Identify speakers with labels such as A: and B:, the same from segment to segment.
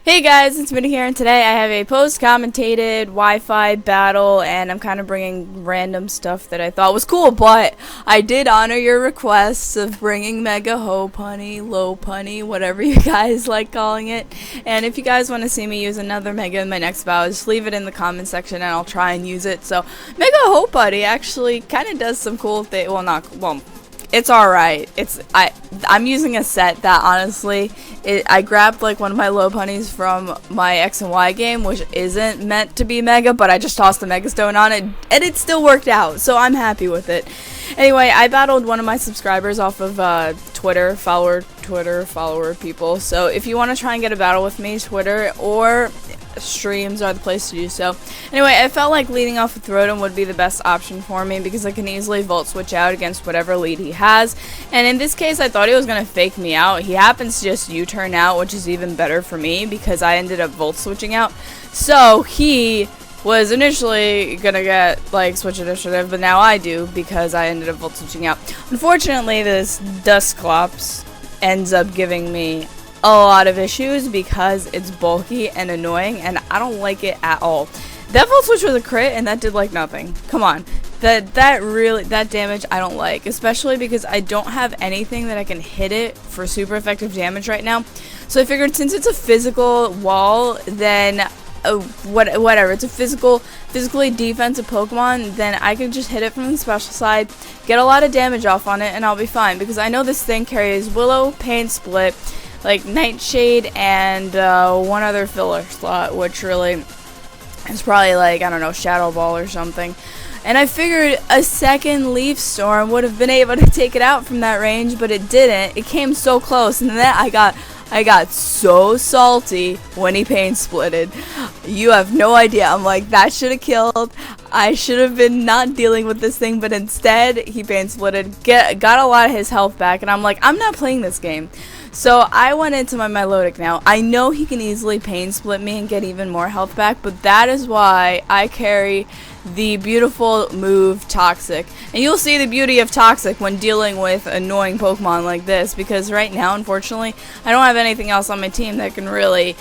A: Hey guys, it's Mooty here, and today I have a post-commentated Wi-Fi battle, and I'm kind of bringing random stuff that I thought was cool, but I did honor your requests of bringing Mega Lopunny, Lopunny, whatever you guys like calling it, and if you guys want to see me use another Mega in my next battle, just leave it in the comment section and I'll try and use it. So, Mega Lopunny actually kind of does some cool things, it's alright. I'm using a set that honestly, I grabbed like one of my Lopunnies from my X and Y game, which isn't meant to be Mega, but I just tossed the Mega Stone on it, and it still worked out, so I'm happy with it. Anyway, I battled one of my subscribers off of Twitter follower people, so if you want to try and get a battle with me, Twitter or streams are the place to do so. Anyway, I felt like leading off with Rotom would be the best option for me because I can easily Volt Switch out against whatever lead he has, and in this case I thought he was going to fake me out. He happens to just U-turn out, which is even better for me because I ended up Volt Switching out. So he was initially gonna get like switch initiative, but now I do because I ended up Volt Switching out. Unfortunately, this Dusclops ends up giving me a lot of issues because it's bulky and annoying, and I don't like it at all. That Volt Switch was a crit, and that did like nothing. Come on, that damage I don't like, especially because I don't have anything that I can hit it for super effective damage right now. So I figured since it's a physical wall, then whatever, it's a physically defensive Pokemon, then I can just hit it from the special side, get a lot of damage off on it, and I'll be fine because I know this thing carries Willow, Pain Split, like Nightshade, and one other filler slot, which really is probably like, I don't know, Shadow Ball or something. And I figured a second Leaf Storm would have been able to take it out from that range, but it didn't. It came so close, and then I got so salty when he Pain Splitted. You have no idea. I'm like, that should have killed. I should have been not dealing with this thing, but instead he Pain Splitted, got a lot of his health back, and I'm like, I'm not playing this game. So I went into my Milotic now. I know he can easily Pain Split me and get even more health back, but that is why I carry the beautiful move Toxic. And you'll see the beauty of Toxic when dealing with annoying Pokemon like this, because right now, unfortunately, I don't have anything else on my team that can really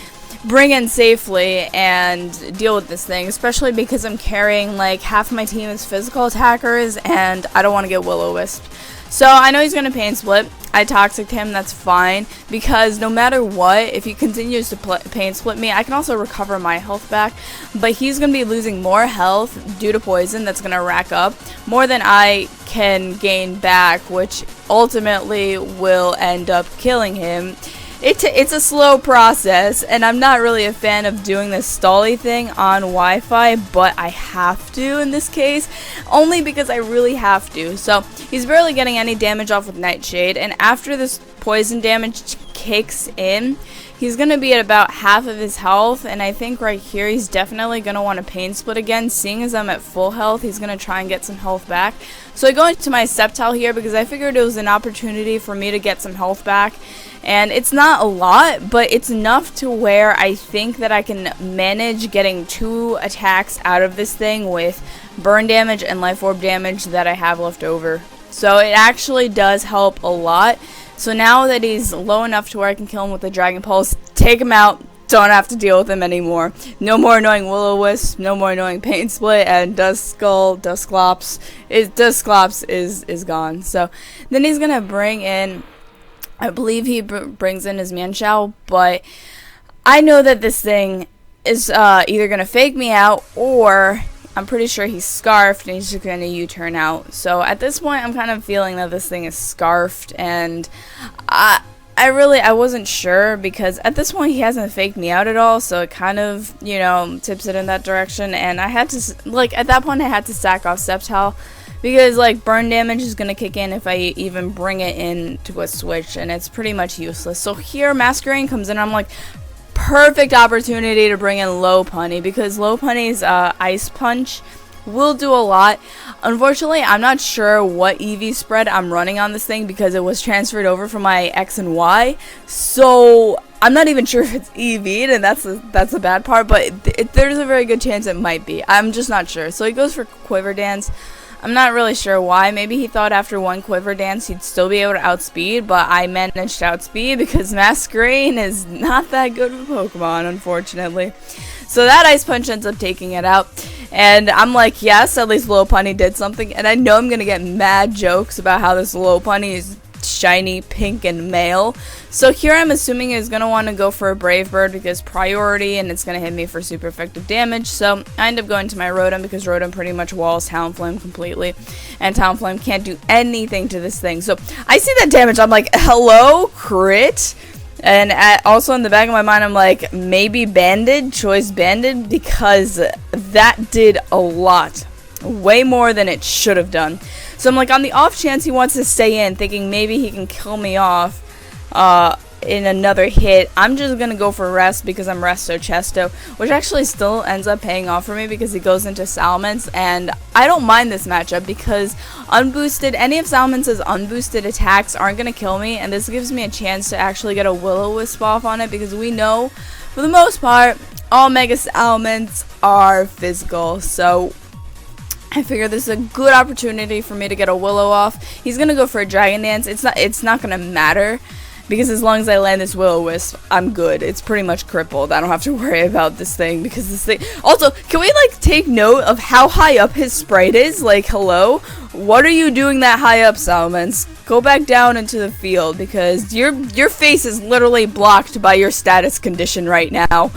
A: bring in safely and deal with this thing, especially because I'm carrying like half my team as physical attackers, and I don't want to get Will-O-Wisp. So I know he's going to Pain Split. I Toxic'd him, that's fine, because no matter what, if he continues to Pain Split me, I can also recover my health back, but he's going to be losing more health due to poison that's going to rack up, more than I can gain back, which ultimately will end up killing him. It's a slow process, and I'm not really a fan of doing this stally thing on Wi-Fi, but I have to in this case, only because I really have to. So he's barely getting any damage off with Nightshade, and after this poison damage kicks in, he's going to be at about half of his health, and I think right here he's definitely going to want to Pain Split again. Seeing as I'm at full health, he's going to try and get some health back. So I go into my Sceptile here because I figured it was an opportunity for me to get some health back. And it's not a lot, but it's enough to where I think that I can manage getting 2 attacks out of this thing with burn damage and life orb damage that I have left over. So it actually does help a lot. So now that he's low enough to where I can kill him with the Dragon Pulse, take him out, don't have to deal with him anymore. No more annoying Will-O-Wisp, no more annoying Pain Split, and Dusclops is gone. So then he's going to bring in, I believe he brings in his Mienshao, but I know that this thing is either going to fake me out, or I'm pretty sure he's Scarfed and he's just going to U-turn out. So at this point, I'm kind of feeling that this thing is Scarfed, and I wasn't sure because at this point he hasn't faked me out at all, so it kind of, you know, tips it in that direction, and I had to, like, at that point I had to sack off Sceptile. Because, like, burn damage is going to kick in if I even bring it into a switch, and it's pretty much useless. So here, Masquerain comes in, I'm like, perfect opportunity to bring in Lopunny, because Lopunny's Ice Punch will do a lot. Unfortunately, I'm not sure what EV spread I'm running on this thing because it was transferred over from my X and Y, so I'm not even sure if it's EV'd, and that's the bad part, but there's a very good chance it might be. I'm just not sure. So he goes for Quiver Dance. I'm not really sure why. Maybe he thought after one Quiver Dance he'd still be able to outspeed, but I managed to outspeed because Masquerain is not that good of a Pokemon, unfortunately. So that Ice Punch ends up taking it out. And I'm like, yes, at least Lopunny did something. And I know I'm going to get mad jokes about how this Lopunny is shiny, pink, and male. So here I'm assuming is going to want to go for a Brave Bird because priority, and it's going to hit me for super effective damage. So I end up going to my Rotom because Rotom pretty much walls Talonflame completely. And Talonflame can't do anything to this thing. So I see that damage. I'm like, hello, crit? And also in the back of my mind, I'm like, maybe Banded, Choice Banded, because that did a lot. Way more than it should have done. So I'm like, on the off chance he wants to stay in, thinking maybe he can kill me off in another hit, I'm just going to go for Rest because I'm Resto Chesto, which actually still ends up paying off for me because he goes into Salamence, and I don't mind this matchup because unboosted, any of Salamence's unboosted attacks aren't going to kill me, and this gives me a chance to actually get a Will-O-Wisp off on it because we know, for the most part, all Mega Salamence are physical, so I figure this is a good opportunity for me to get a Willow off. He's gonna go for a Dragon Dance. It's not gonna matter because as long as I land this Will-O-Wisp, I'm good. It's pretty much crippled. I don't have to worry about this thing because this thing. Also, can we like take note of how high up his sprite is? Like, hello, what are you doing that high up, Salamence? Go back down into the field because your face is literally blocked by your status condition right now.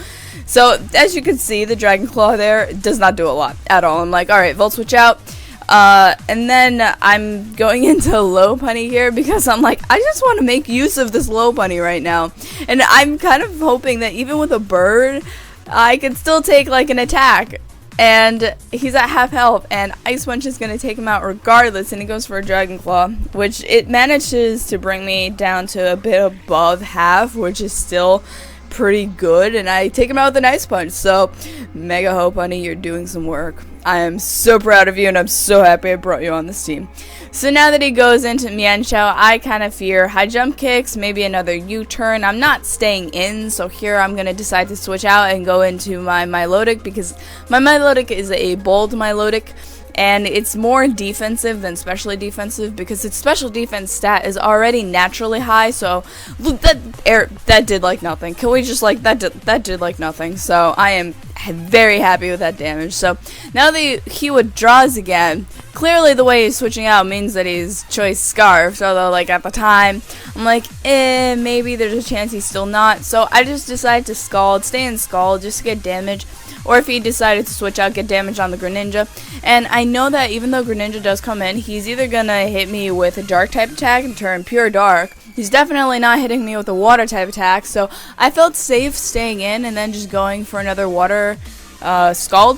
A: So, as you can see, the Dragon Claw there does not do a lot at all. I'm like, alright, Volt Switch out. And then I'm going into Lopunny here because I'm like, I just want to make use of this Lopunny right now. And I'm kind of hoping that even with a bird, I can still take like an attack. And he's at half health, and Ice Punch is going to take him out regardless, and he goes for a Dragon Claw, which it manages to bring me down to a bit above half, which is still pretty good, and I take him out with an Ice Punch. So Mega Lopunny, you're doing some work. I am so proud of you, and I'm so happy I brought you on this team. So now that he goes into Mienshao, I kind of fear high jump kicks, maybe another U-turn. I'm not staying in, so here I'm going to decide to switch out and go into my Milotic because my Milotic is a bold Milotic. And it's more defensive than specially defensive because its special defense stat is already naturally high. So that did like nothing. Can we just like that did like nothing? So I am very happy with that damage. So now that he withdraws again, clearly the way he's switching out means that he's Choice Scarfed. Although like at the time, I'm like, maybe there's a chance he's still not. So I just decided to Scald, stay in Scald, just to get damage. Or if he decided to switch out, get damage on the Greninja. And I know that even though Greninja does come in, he's either gonna hit me with a Dark type attack and turn pure Dark. He's definitely not hitting me with a Water type attack, so I felt safe staying in and then just going for another Water Scald.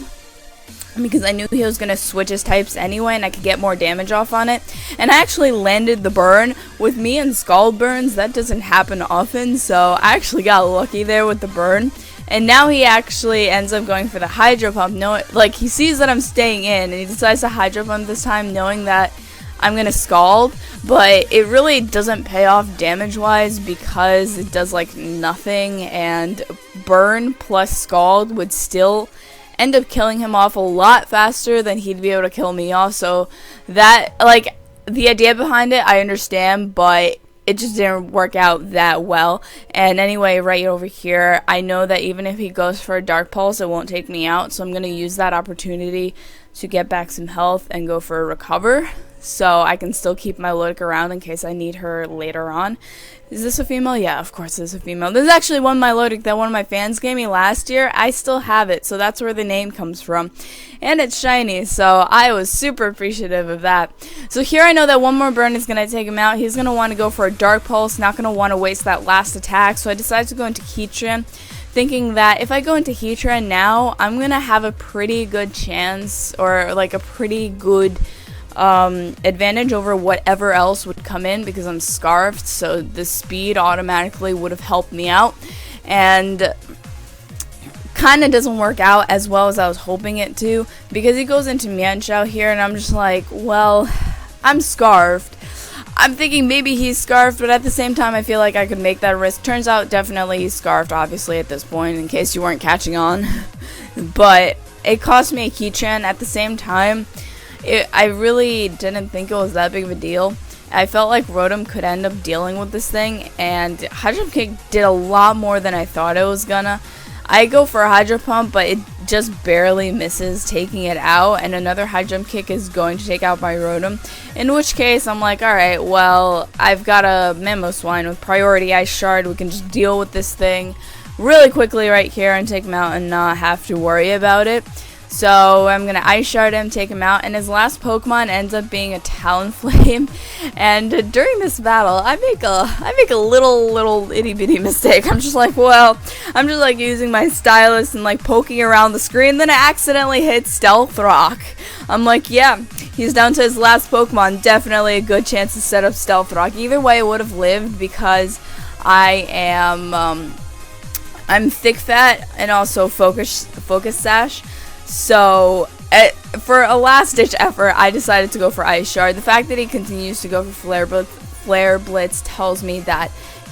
A: Because I knew he was going to switch his types anyway and I could get more damage off on it. And I actually landed the burn. With me and Scald burns, that doesn't happen often, so I actually got lucky there with the burn. And now he actually ends up going for the Hydro Pump. Like, he sees that I'm staying in, and he decides to Hydro Pump this time, knowing that I'm going to Scald. But it really doesn't pay off damage-wise because it does, like, nothing. And Burn plus Scald would still end up killing him off a lot faster than he'd be able to kill me off. So that, like, the idea behind it, I understand, but it just didn't work out that well. And anyway, right over here, I know that even if he goes for a Dark Pulse, it won't take me out. So I'm going to use that opportunity to get back some health and go for a Recover. So I can still keep my Milotic around in case I need her later on. Is this a female? Yeah, of course it's a female. There's actually one Milotic that one of my fans gave me last year. I still have it, so that's where the name comes from. And it's shiny, so I was super appreciative of that. So here I know that one more burn is going to take him out. He's going to want to go for a Dark Pulse, not going to want to waste that last attack. So I decided to go into Heatran, thinking that if I go into Heatran now, I'm going to have a pretty good chance, or like a pretty good advantage over whatever else would come in because I'm Scarfed, so the speed automatically would have helped me out, and kind of doesn't work out as well as I was hoping it to because he goes into Mienshao here, and I'm just like, well, I'm Scarfed. I'm thinking maybe he's Scarfed, but at the same time I feel like I could make that risk. Turns out definitely he's Scarfed, obviously, at this point, in case you weren't catching on. But it cost me a Heatran. At the same time, I really didn't think it was that big of a deal. I felt like Rotom could end up dealing with this thing, and Hydro Kick did a lot more than I thought it was gonna. I go for a Hydro Pump, but it just barely misses taking it out, and another High Jump Kick is going to take out my Rotom, in which case I'm like, alright, well, I've got a Mamoswine with Priority Ice Shard. We can just deal with this thing really quickly right here and take him out and not have to worry about it. So I'm gonna Ice Shard him, take him out, and his last Pokemon ends up being a Talonflame. And during this battle, I make a little itty bitty mistake. I'm just like, using my stylus and like poking around the screen. Then I accidentally hit Stealth Rock. I'm like, yeah, he's down to his last Pokemon. Definitely a good chance to set up Stealth Rock. Either way, I would have lived because I am I'm Thick Fat and also Focus Sash. So, for a last-ditch effort, I decided to go for Ice Shard. The fact that he continues to go for Flare Blitz tells me that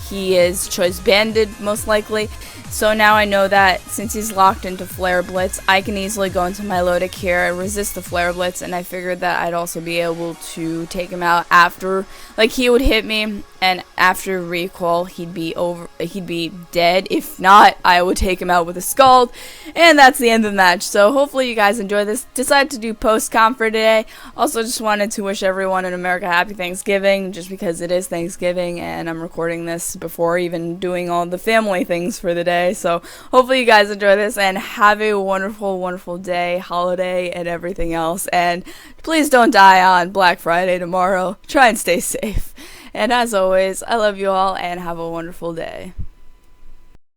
A: he is Choice Banded, most likely. So now I know that since he's locked into Flare Blitz, I can easily go into Milotic here and resist the Flare Blitz, and I figured that I'd also be able to take him out after, like, he would hit me, and after recall, he'd be dead. If not, I would take him out with a Scald, and that's the end of the match. So hopefully you guys enjoy this. Decided to do post-com for today. Also just wanted to wish everyone in America happy Thanksgiving, just because it is Thanksgiving, and I'm recording this before even doing all the family things for the day. So hopefully you guys enjoy this and have a wonderful day, holiday, and everything else. And please don't die on Black Friday tomorrow. Try and stay safe. And as always, I love you all and have a wonderful day.